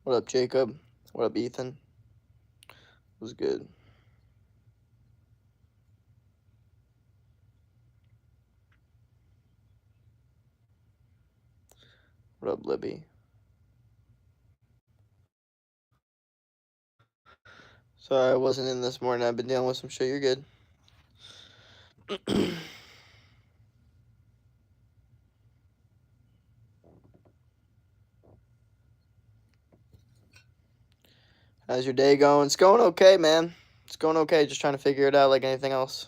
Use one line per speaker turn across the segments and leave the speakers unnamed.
What up, Jacob? What up, Ethan? Was good. What up, Libby? Sorry I wasn't in this morning. I've been dealing with some shit. You're good. How's your day going? It's going okay, man. It's going okay. Just trying to figure it out like anything else.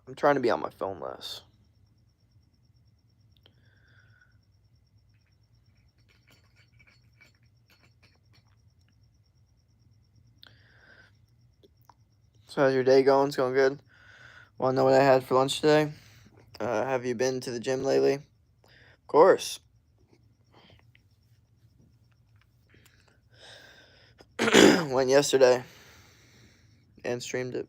I'm trying to be on my phone less. So how's your day going? It's going good. Want to know what I had for lunch today? Have you been to the gym lately? Of course. Went yesterday and streamed it.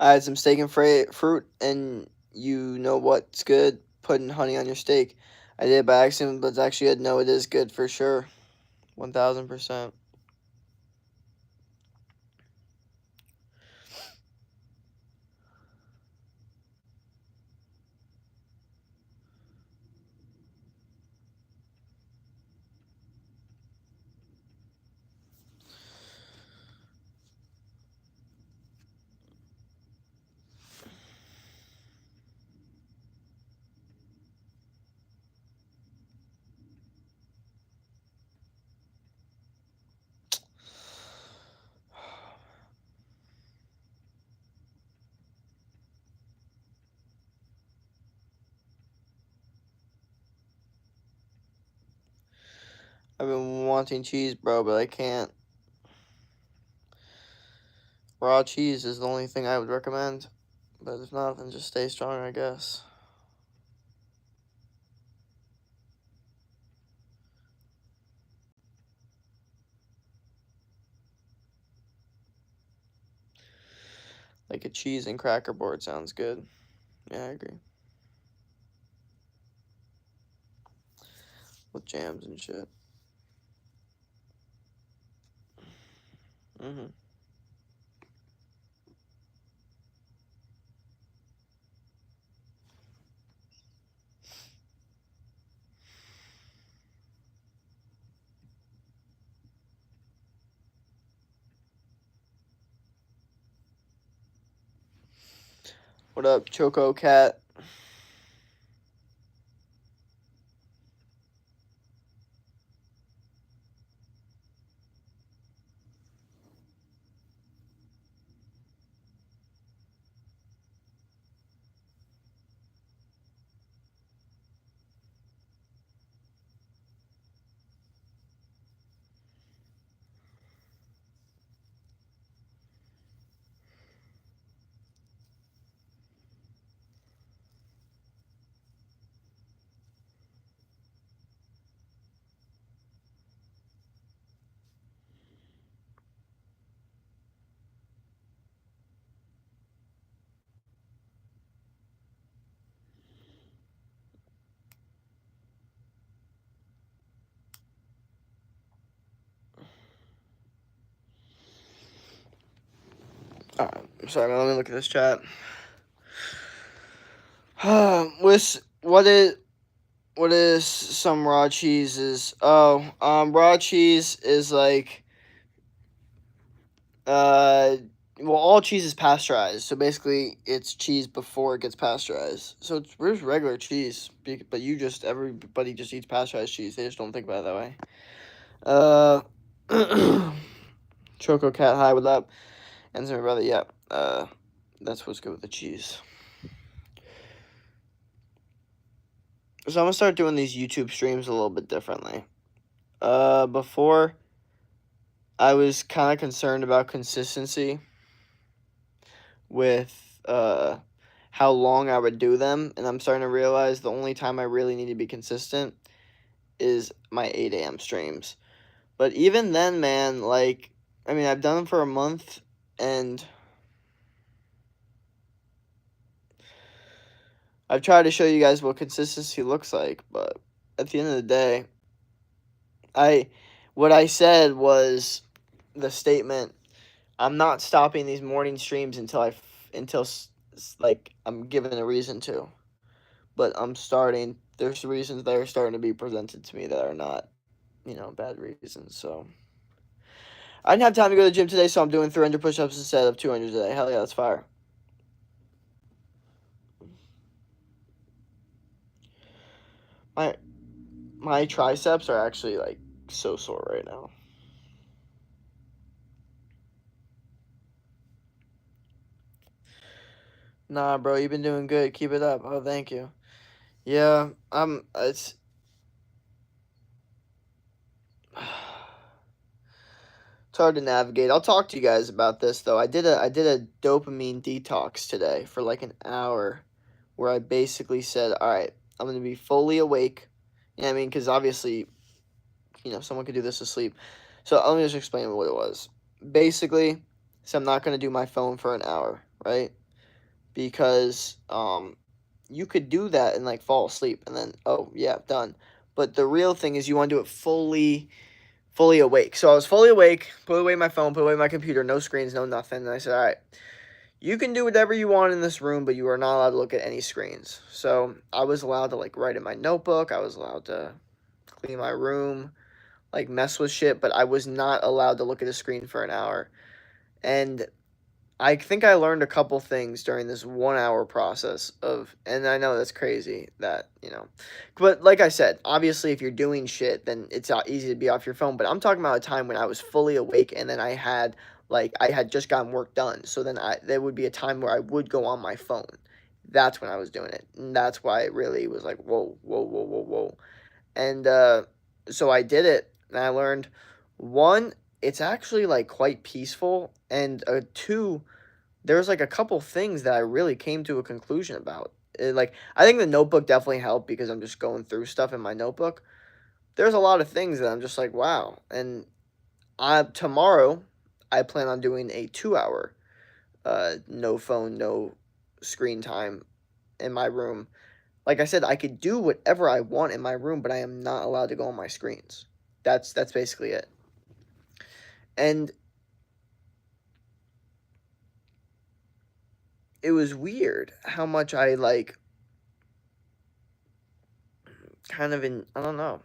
I had some steak and fruit, and you know what's good? Putting honey on your steak. I did it by accident, but it's actually good. No, it is good for sure. 1000%. I've been wanting cheese, bro, but I can't. Raw cheese is the only thing I would recommend. But if not, then just stay strong, I guess. Like a cheese and cracker board sounds good. Yeah, I agree. With jams and shit. Mm-hmm. What up, Choco Cat? Sorry, man, let me look at this chat. What is some raw cheeses? Raw cheese is like well, all cheese is pasteurized, so basically it's cheese before it gets pasteurized. So it's regular cheese, but everybody just eats pasteurized cheese. They just don't think about it that way. Choco Cat, hi, what up? And my brother, yeah. That's what's good with the cheese. So I'm gonna start doing these YouTube streams a little bit differently. Before I was kind of concerned about consistency with how long I would do them, and I'm starting to realize the only time I really need to be consistent is my 8 a.m. streams. But even then, man, like, I mean, I've done them for a month, and I've tried to show you guys what consistency looks like, but at the end of the day, what I said was the statement, I'm not stopping these morning streams until like I'm given a reason to. But there's reasons that are starting to be presented to me that are not, bad reasons. So I didn't have time to go to the gym today, so I'm doing 300 push-ups instead of 200 today. Hell yeah, that's fire. My triceps are actually like so sore right now. Nah, bro, you've been doing good. Keep it up. Oh, thank you. Yeah, it's hard to navigate. I'll talk to you guys about this though. I did a dopamine detox today for like an hour, where I basically said, all right, I'm gonna be fully awake. You know what I mean? Because obviously, someone could do this asleep. So let me just explain what it was. Basically, so I'm not gonna do my phone for an hour, right? Because you could do that and like fall asleep and then, oh yeah, done. But the real thing is you want to do it fully awake. So I was fully awake, put away my phone, put away my computer, no screens, no nothing. And I said, all right, you can do whatever you want in this room, but you are not allowed to look at any screens. So I was allowed to like write in my notebook. I was allowed to clean my room, like mess with shit, but I was not allowed to look at a screen for an hour. And I think I learned a couple things during this 1 hour process and I know that's crazy but like I said, obviously if you're doing shit, then it's easy to be off your phone. But I'm talking about a time when I was fully awake and then I had just gotten work done. So then there would be a time where I would go on my phone. That's when I was doing it. And that's why it really was like, whoa, whoa, whoa, whoa, whoa. And so I did it and I learned, one, it's actually like quite peaceful, and two, there's like a couple things that I really came to a conclusion about. Like I think the notebook definitely helped because I'm just going through stuff in my notebook. There's a lot of things that I'm just like, wow. And tomorrow I plan on doing a 2 hour no phone, no screen time in my room. Like I said, I could do whatever I want in my room, but I am not allowed to go on my screens. That's basically it. And it was weird how much I like kind of I don't know.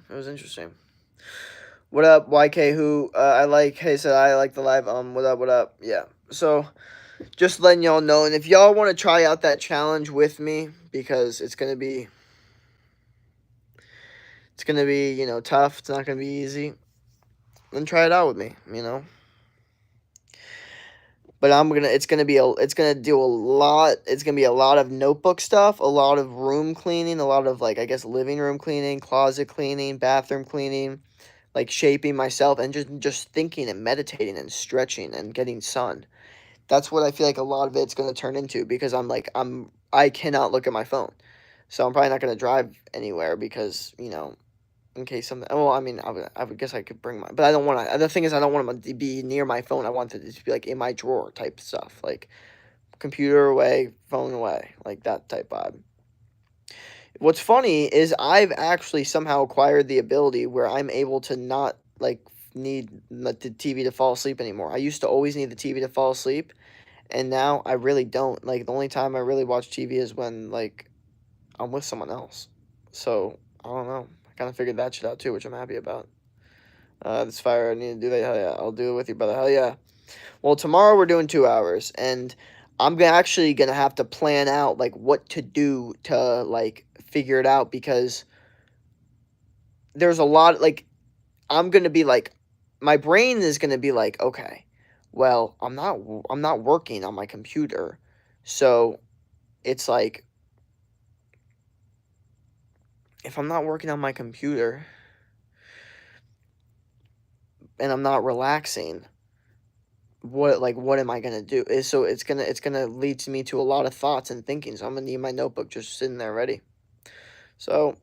It was interesting. What up, YK? Who I like? Hey, said I like the live. What up? What up? Yeah. So just letting y'all know, and if y'all want to try out that challenge with me, because it's gonna be tough. It's not gonna be easy. Then try it out with me. But it's gonna do a lot. It's gonna be a lot of notebook stuff, a lot of room cleaning, a lot of like I guess living room cleaning, closet cleaning, bathroom cleaning, like shaping myself and just thinking and meditating and stretching and getting sun. That's what I feel like a lot of it's gonna turn into, because I cannot look at my phone, so I'm probably not gonna drive anywhere because in case something. Well, I mean, I would guess I could bring my, but I don't want to. The thing is, I don't want them to be near my phone. I want it to be like in my drawer type stuff, like computer away, phone away, like that type vibe. What's funny is I've actually somehow acquired the ability where I'm able to not like need the TV to fall asleep anymore. I used to always need the TV to fall asleep, And now I really don't. Like, the only time I really watch TV is when, like, I'm with someone else. So, I don't know. I kind of figured that shit out too, which I'm happy about. This fire, I need to do that. Hell yeah. I'll do it with you, brother. Hell yeah. Well, tomorrow we're doing 2 hours, and actually gonna have to plan out, like, what to do to, like, figure it out, because there's a lot, like, I'm gonna be like, my brain is gonna be like, okay, well, I'm not working on my computer, so it's like, if I'm not working on my computer and I'm not relaxing, what am I gonna do? So it's gonna lead to me to a lot of thoughts and thinking. So I'm gonna need my notebook just sitting there ready. So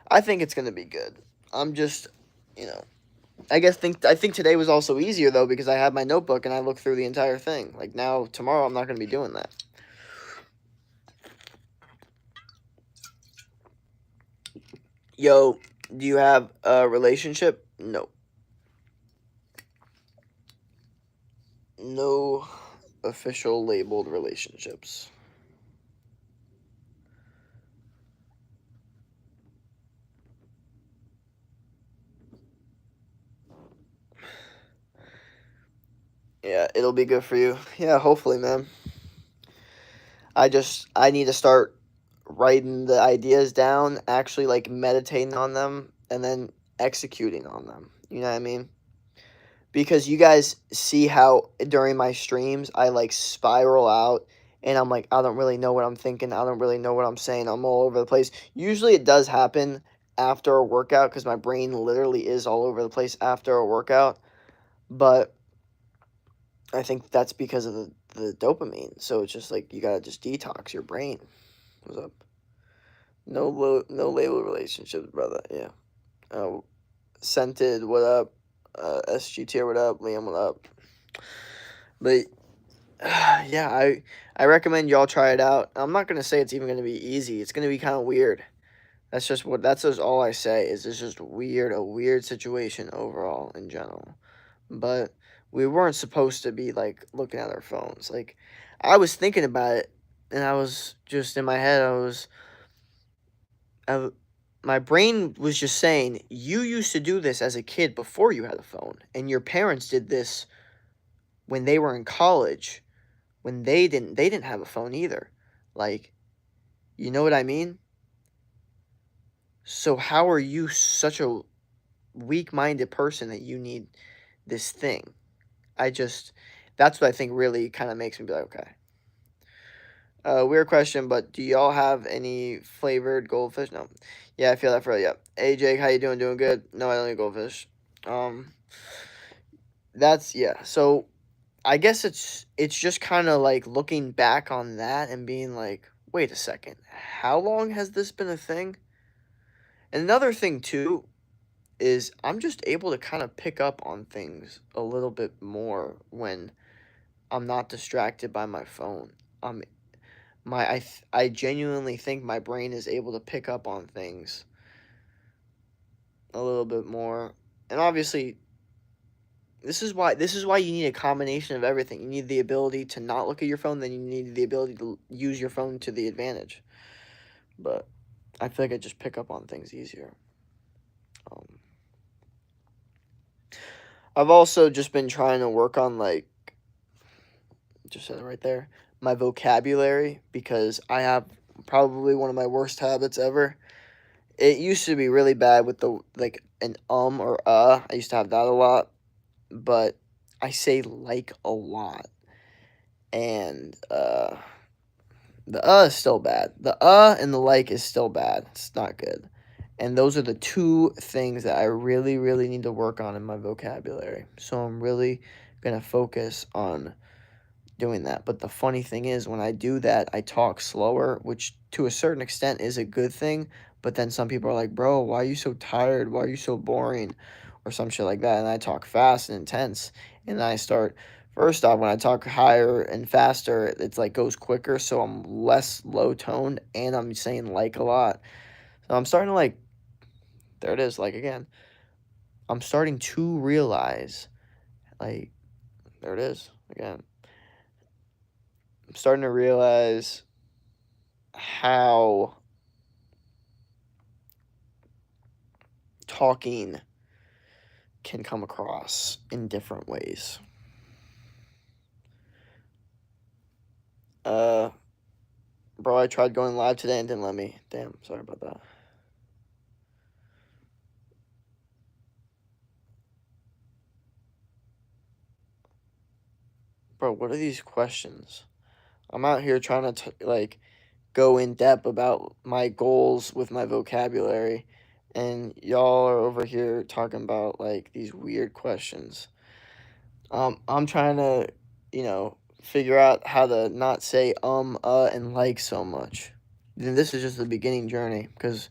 I think it's gonna be good. I'm just, you know, I think today was also easier though, because I had my notebook and I looked through the entire thing. Like, now tomorrow I'm not gonna be doing that. Yo, do you have a relationship? No. No official labeled relationships. Yeah, it'll be good for you. Yeah, hopefully, man. I need to start writing the ideas down, actually, like, meditating on them, and then executing on them. You know what I mean? Because you guys see how during my streams I, like, spiral out, and I'm like, I don't really know what I'm thinking. I don't really know what I'm saying. I'm all over the place. Usually it does happen after a workout, because my brain literally is all over the place after a workout. But I think that's because of the dopamine. So it's just like, you gotta just detox your brain. What's up? No label relationships, brother. Yeah. Scented, what up? SGT, what up? Liam, what up? But yeah, I recommend y'all try it out. I'm not gonna say it's even gonna be easy. It's gonna be kind of weird. That's just all I say, is it's just weird, a weird situation overall in general. But we weren't supposed to be, like, looking at our phones. Like, I was thinking about it, and I was just in my head. I, my brain was just saying, you used to do this as a kid before you had a phone, and your parents did this when they were in college, when they didn't have a phone either. Like, you know what I mean? So how are you such a weak-minded person that you need this thing? I just That's what I think really kind of makes me be like, okay. Weird question, but do y'all have any flavored goldfish? No. Yeah, I feel that for you. Yeah. Hey Jake, how you doing? Doing good? No, I don't eat goldfish. Um, that's yeah. So I guess it's just kind of like looking back on that and being like, wait a second, how long has this been a thing? And another thing too is, I'm just able to kind of pick up on things a little bit more when I'm not distracted by my phone. Um, I genuinely think my brain is able to pick up on things a little bit more. And obviously, this is why you need a combination of everything. You need the ability to not look at your phone, then you need the ability to use your phone to the advantage. But I feel like I just pick up on things easier. Um, I've also just been trying to work on, like, just said it right there, my vocabulary, because I have probably one of my worst habits ever. It used to be really bad with the, like, an or I used to have that a lot, but I say like a lot. And the is still bad. The and the like is still bad. It's not good. And those are the two things that I really, really need to work on in my vocabulary. So I'm really going to focus on doing that. But the funny thing is, when I do that, I talk slower, which to a certain extent is a good thing. But then some people are like, bro, why are you so tired? Why are you so boring? Or some shit like that. And I talk fast and intense. And then I start, first off, when I talk higher and faster, it's like goes quicker. So I'm less low toned, and I'm saying like a lot. So I'm starting to, like, there it is, like, again. I'm starting to realize, like, there it is again. I'm starting to realize how talking can come across in different ways. Bro, I tried going live today and didn't let me. Damn, sorry about that. Bro, what are these questions? I'm out here trying to, like, go in depth about my goals with my vocabulary, and y'all are over here talking about, like, these weird questions. I'm trying to, figure out how to not say and like so much. Then this is just the beginning journey, because,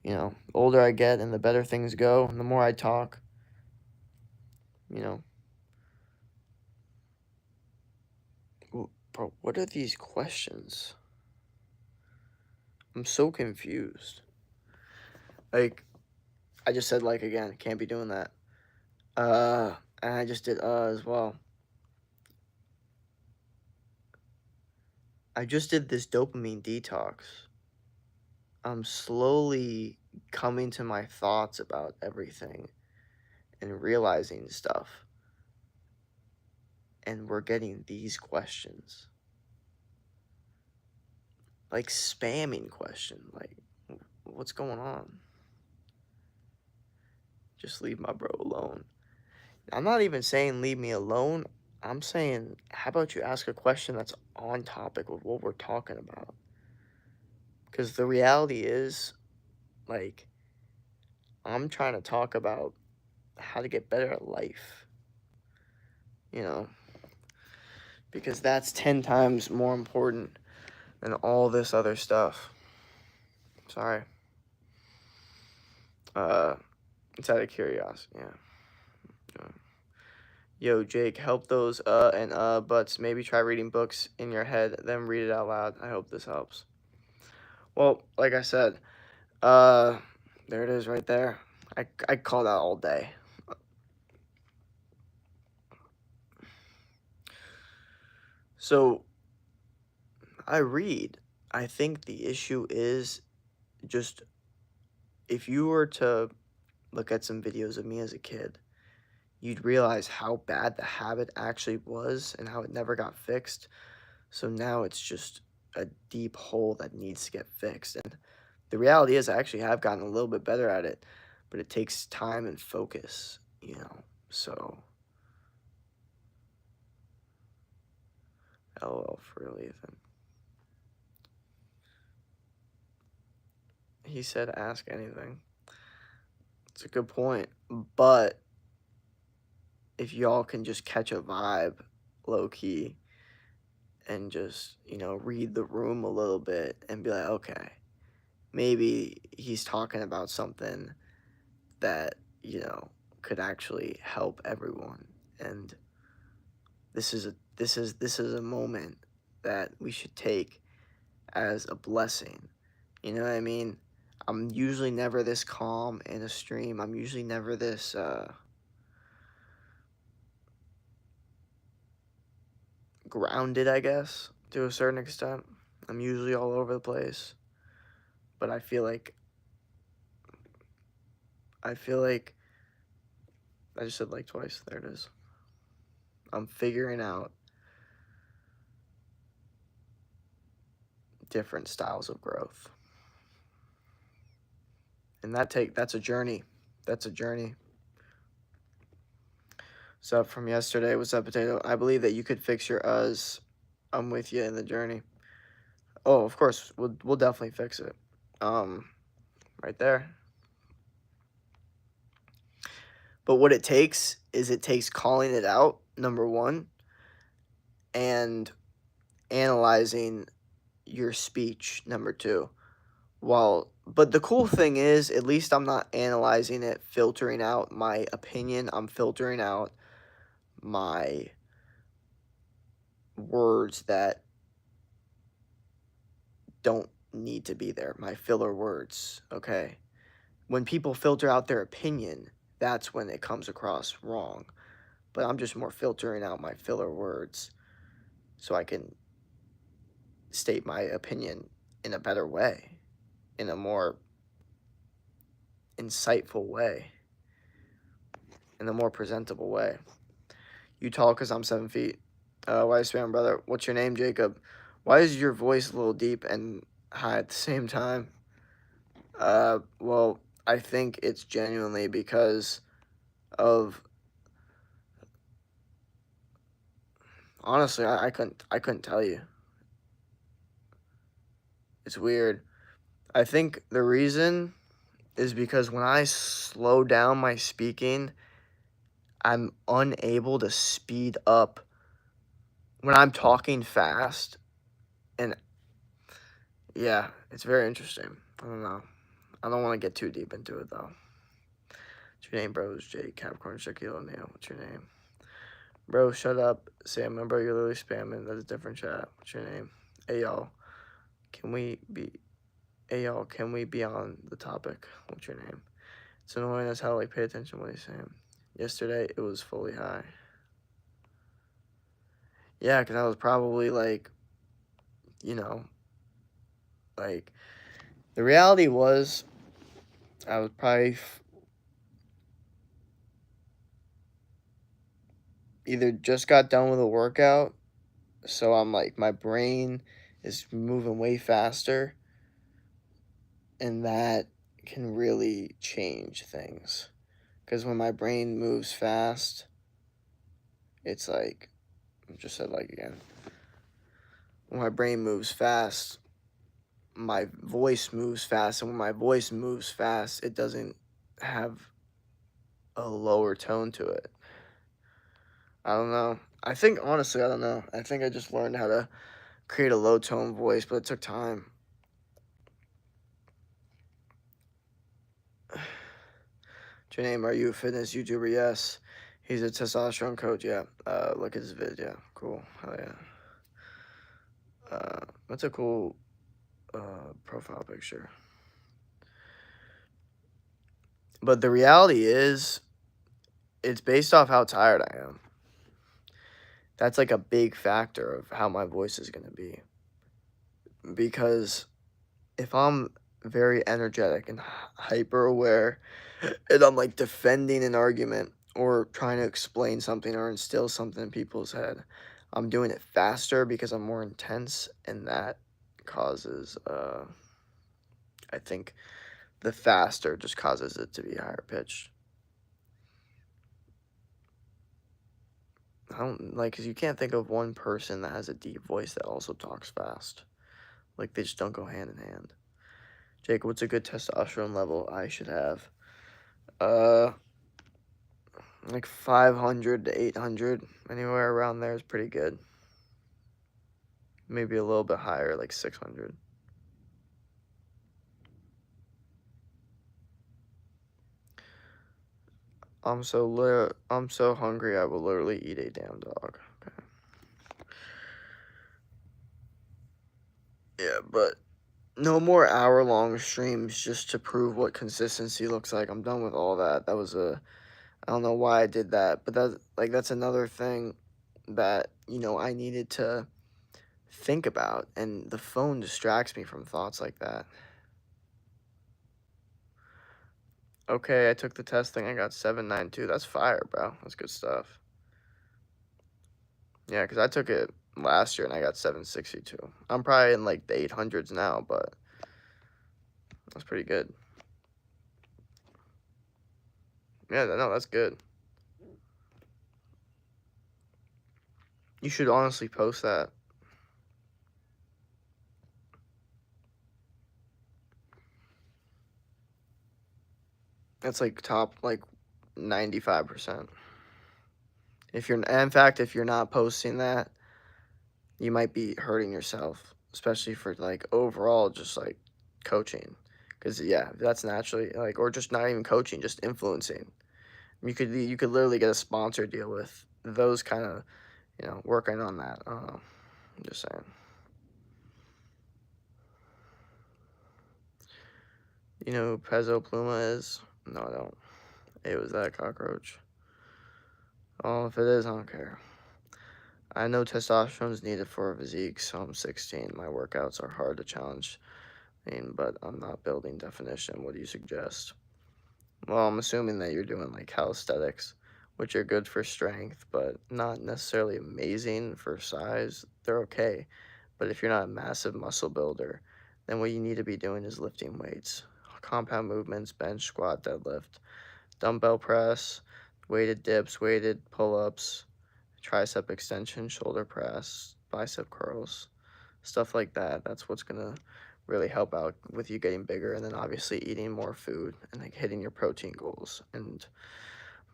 the older I get and the better things go, and the more I talk, Bro, what are these questions? I'm so confused. Like, I just said like again. Can't be doing that. And I just did as well. I just did this dopamine detox. I'm slowly coming to my thoughts about everything and realizing stuff. And we're getting these questions. Like spamming question. Like, what's going on? Just leave my bro alone. I'm not even saying leave me alone. I'm saying, how about you ask a question that's on topic with what we're talking about? Because the reality is, like, I'm trying to talk about how to get better at life, because that's 10 times more important than all this other stuff. Sorry. It's out of curiosity, yeah. Yo, Jake, help those and buts. Maybe try reading books in your head, then read it out loud. I hope this helps. Well, like I said, there it is right there. I call that all day. So, I read. I think the issue is just if you were to look at some videos of me as a kid, you'd realize how bad the habit actually was and how it never got fixed. So now it's just a deep hole that needs to get fixed. And the reality is, I actually have gotten a little bit better at it, but it takes time and focus, So, LOL for real, Ethan. He said, ask anything. It's a good point. But if y'all can just catch a vibe low key and just, read the room a little bit and be like, okay, maybe he's talking about something that, could actually help everyone. And this is a moment that we should take as a blessing. You know what I mean? I'm usually never this calm in a stream. I'm usually never this grounded, I guess, to a certain extent. I'm usually all over the place. But I feel like I just said like twice. There it is. I'm figuring out different styles of growth. And that's a journey. That's a journey. So from yesterday, what's up, Potato? I believe that you could fix your uhs. I'm with you in the journey. Oh, of course, we'll definitely fix it. Right there. But what it takes calling it out, number one, and analyzing your speech, number two. But the cool thing is, at least I'm not analyzing it, filtering out my opinion. I'm filtering out my words that don't need to be there, my filler words, okay? When people filter out their opinion, that's when it comes across wrong. But I'm just more filtering out my filler words so I can state my opinion in a better way, in a more insightful way, in a more presentable way. You tall because I'm 7 feet. Why spam, brother? What's your name, Jacob? Why is your voice a little deep and high at the same time? Well, I think it's genuinely because of, honestly, I couldn't tell you. It's weird. I think the reason is because when I slow down my speaking, I'm unable to speed up when I'm talking fast. And yeah, it's very interesting. I don't know. I don't want to get too deep into it though. What's your name, bros? Jake, Capricorn, Shaquille O'Neal. What's your name? Bro, shut up. Sam, bro, you're literally spamming. That's a different chat. What's your name? Hey, y'all. Can we be... Hey, y'all, can we be on the topic? What's your name? It's annoying as hell. Like, pay attention to what he's saying. Yesterday, it was fully high. Yeah, because I was probably, like, you know, like... The reality was, I was probably... either just got done with a workout, so I'm, like, my brain is moving way faster, and that can really change things. Because when my brain moves fast, it's like, I just said like again, when my brain moves fast, my voice moves fast, and when my voice moves fast, it doesn't have a lower tone to it. I don't know. I think, honestly, I don't know. I think I just learned how to create a low tone voice, but it took time. What's your name? Are you a fitness YouTuber? Yes. He's a testosterone coach. Yeah. Look at his vid. Yeah. Cool. Hell yeah. That's a cool profile picture. But the reality is, it's based off how tired I am. That's like a big factor of how my voice is going to be. Because if I'm very energetic and hyper aware, and I'm like defending an argument or trying to explain something or instill something in people's head, I'm doing it faster because I'm more intense, and that causes, I think, the faster just causes it to be higher pitched. I don't, like, because you can't think of one person that has a deep voice that also talks fast. Like, they just don't go hand in hand. Jake, what's a good testosterone level I should have? Like 500 to 800, anywhere around there is pretty good. Maybe a little bit higher, like 600. I'm so hungry I will literally eat a damn dog. Okay. Yeah, but no more hour-long streams just to prove what consistency looks like. I'm done with all that. That was I don't know why I did that, but that's another thing that, I needed to think about, and the phone distracts me from thoughts like that. Okay, I took the testing. I got 792. That's fire, bro. That's good stuff. Yeah, because I took it last year and I got 762. I'm probably in like the 800s now, but that's pretty good. Yeah, no, that's good. You should honestly post that. That's like top, like 95%. In fact, if you're not posting that, you might be hurting yourself, especially for like overall just like coaching. Because yeah, that's naturally like, or just not even coaching, just influencing. You could literally get a sponsor deal with those kind of, working on that. I'm just saying. You know who Pezzo Pluma is? No, I don't. It was that cockroach. Oh, if it is, I don't care. I know testosterone is needed for a physique, so I'm 16. My workouts are hard to challenge, but I'm not building definition. What do you suggest? Well, I'm assuming that you're doing like calisthenics, which are good for strength, but not necessarily amazing for size. They're okay. But if you're not a massive muscle builder, then what you need to be doing is lifting weights. Compound movements, bench, squat, deadlift, dumbbell press, weighted dips, weighted pull-ups, tricep extension, shoulder press, bicep curls, stuff like that. That's what's gonna really help out with you getting bigger, and then obviously eating more food and like hitting your protein goals and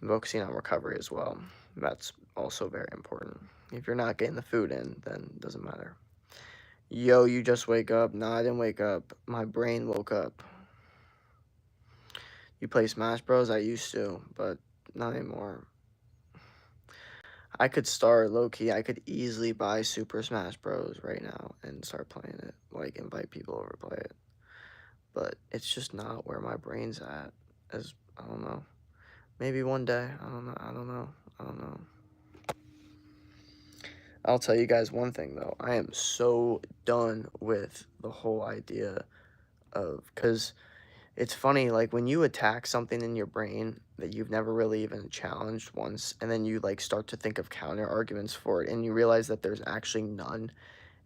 focusing on recovery as well. That's also very important. If you're not getting the food in, then it doesn't matter. Yo, you just wake up. No, I didn't wake up. My brain woke up. You play Smash Bros? I used to, but not anymore. I could start low key. I could easily buy Super Smash Bros right now and start playing it. Like invite people over to play it. But it's just not where my brain's at. As I don't know. Maybe one day. I don't know. I don't know. I don't know. I'll tell you guys one thing though. I am so done with the whole idea of, because it's funny, like when you attack something in your brain that you've never really even challenged once, and then you like start to think of counter arguments for it, and you realize that there's actually none,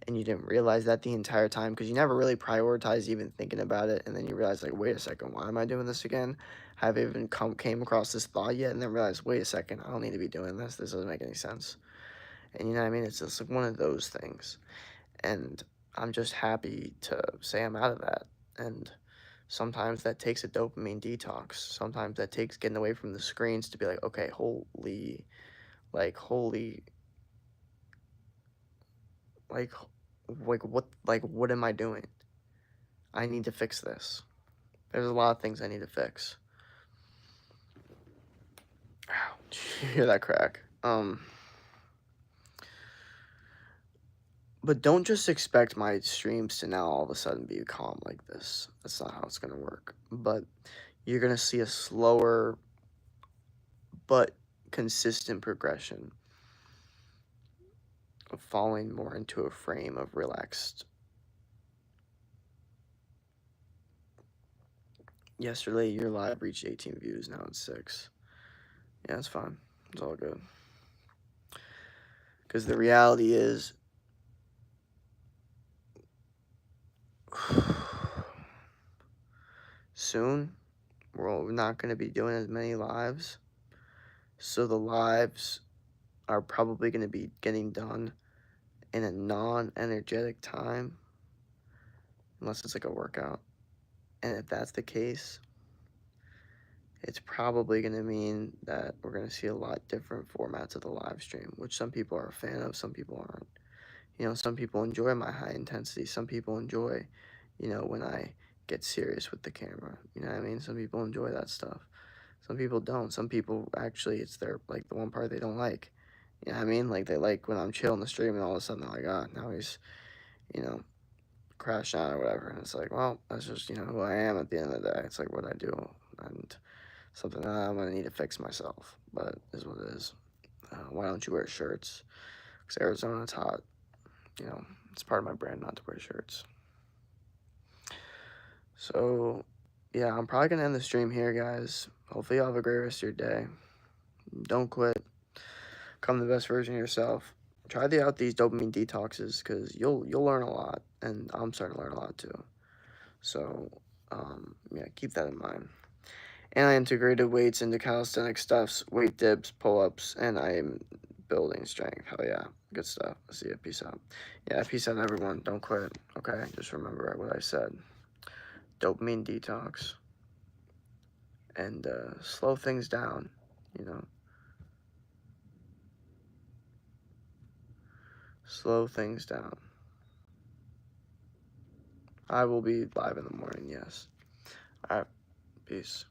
and you didn't realize that the entire time because you never really prioritized even thinking about it, and then you realize like, wait a second, why am I doing this again? Have I even came across this thought yet? And then realize, wait a second, I don't need to be doing this. This doesn't make any sense. And you know what I mean? It's just like one of those things. And I'm just happy to say I'm out of that. And sometimes that takes a dopamine detox. Sometimes that takes getting away from the screens to be like, okay, holy, like, what am I doing? I need to fix this. There's a lot of things I need to fix. Ow, did you hear that crack? But don't just expect my streams to now all of a sudden be calm like this. That's not how it's gonna work. But you're gonna see a slower but consistent progression of falling more into a frame of relaxed. Yesterday, your live reached 18 views. Now it's 6. Yeah, it's fine. It's all good. Because the reality is, soon, we're not going to be doing as many lives. So the lives are probably going to be getting done in a non-energetic time, unless it's like a workout. And if that's the case, it's probably going to mean that we're going to see a lot different formats of the live stream, which some people are a fan of, some people aren't. You know, some people enjoy my high intensity. Some people enjoy, when I get serious with the camera. You know what I mean? Some people enjoy that stuff. Some people don't. Some people actually, it's their, like, the one part they don't like. You know what I mean? Like, they like when I'm chilling the stream and all of a sudden they're like, ah, now he's, you know, crashing out or whatever. And it's like, well, that's just, who I am at the end of the day. It's like what I do. And something that I'm going to need to fix myself. But it is what it is. Why don't you wear shirts? Because Arizona, it's hot. It's part of my brand not to wear shirts. So, yeah, I'm probably going to end the stream here, guys. Hopefully, you have a great rest of your day. Don't quit. Become the best version of yourself. Try out these dopamine detoxes because you'll learn a lot, and I'm starting to learn a lot too. So, yeah, keep that in mind. And I integrated weights into calisthenic stuffs, weight dips, pull-ups, and I am building strength. Hell yeah. Good stuff. See ya. Peace out. Yeah, peace out, everyone. Don't quit. Okay? Just remember what I said. Dopamine detox. And slow things down, Slow things down. I will be live in the morning, yes. Alright. Peace.